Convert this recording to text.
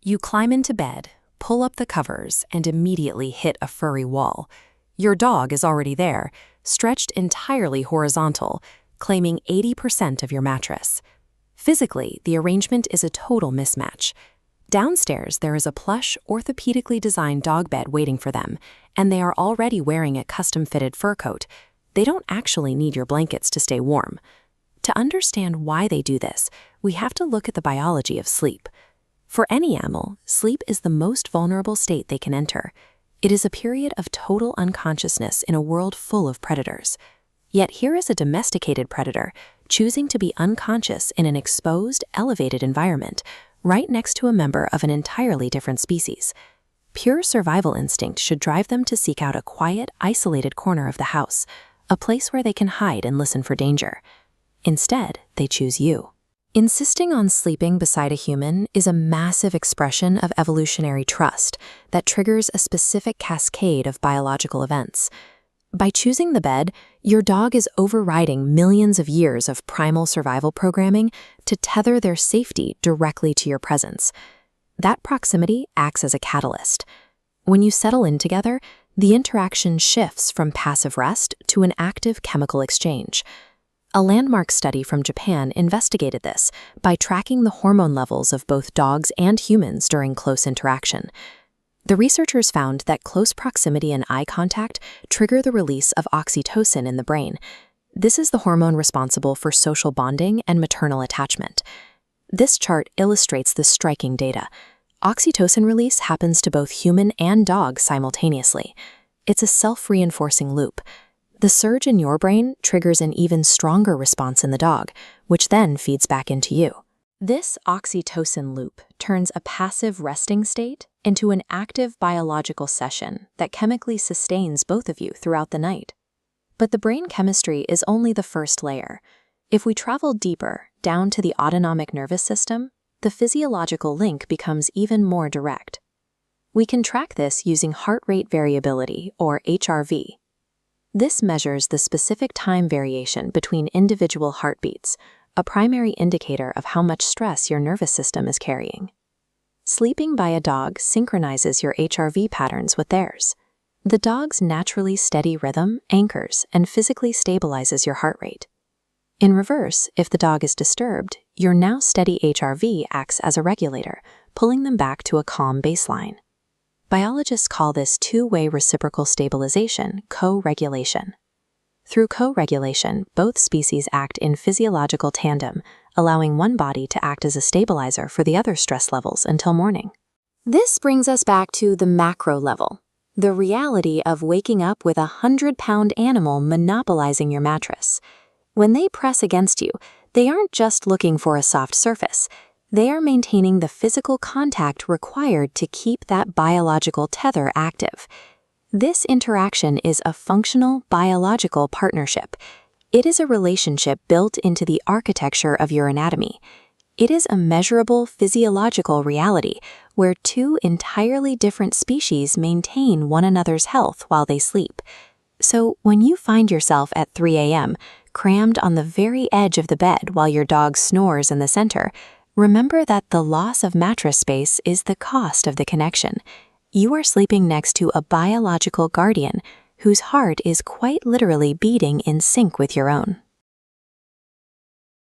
You climb into bed, pull up the covers, and immediately hit a furry wall. Your dog is already there, stretched entirely horizontal, claiming 80% of your mattress. Physically, the arrangement is a total mismatch. Downstairs, there is a plush, orthopedically designed dog bed waiting for them, and they are already wearing a custom-fitted fur coat. They don't actually need your blankets to stay warm. To understand why they do this, we have to look at the biology of sleep. For any animal, sleep is the most vulnerable state they can enter. It is a period of total unconsciousness in a world full of predators. Yet here is a domesticated predator choosing to be unconscious in an exposed, elevated environment, right next to a member of an entirely different species. Pure survival instinct should drive them to seek out a quiet, isolated corner of the house, a place where they can hide and listen for danger. Instead, they choose you. Insisting on sleeping beside a human is a massive expression of evolutionary trust that triggers a specific cascade of biological events. By choosing the bed, your dog is overriding millions of years of primal survival programming to tether their safety directly to your presence. That proximity acts as a catalyst. When you settle in together, the interaction shifts from passive rest to an active chemical exchange. A landmark study from Japan investigated this by tracking the hormone levels of both dogs and humans during close interaction. The researchers found that close proximity and eye contact trigger the release of oxytocin in the brain. This is the hormone responsible for social bonding and maternal attachment. This chart illustrates the striking data. Oxytocin release happens to both human and dog simultaneously. It's a self-reinforcing loop. The surge in your brain triggers an even stronger response in the dog, which then feeds back into you. This oxytocin loop turns a passive resting state into an active biological session that chemically sustains both of you throughout the night. But the brain chemistry is only the first layer. If we travel deeper, down to the autonomic nervous system, the physiological link becomes even more direct. We can track this using heart rate variability, or HRV. This measures the specific time variation between individual heartbeats, a primary indicator of how much stress your nervous system is carrying. Sleeping by a dog synchronizes your HRV patterns with theirs. The dog's naturally steady rhythm anchors and physically stabilizes your heart rate. In reverse, if the dog is disturbed, your now steady HRV acts as a regulator, pulling them back to a calm baseline. Biologists call this two-way reciprocal stabilization co-regulation. Through co-regulation, both species act in physiological tandem, allowing one body to act as a stabilizer for the other stress levels until morning. This brings us back to the macro level, the reality of waking up with a 100-pound animal monopolizing your mattress. When they press against you, they aren't just looking for a soft surface. They are maintaining the physical contact required to keep that biological tether active. This interaction is a functional biological partnership. It is a relationship built into the architecture of your anatomy. It is a measurable physiological reality where two entirely different species maintain one another's health while they sleep. So when you find yourself at 3 a.m., crammed on the very edge of the bed while your dog snores in the center, remember that the loss of mattress space is the cost of the connection. You are sleeping next to a biological guardian whose heart is quite literally beating in sync with your own.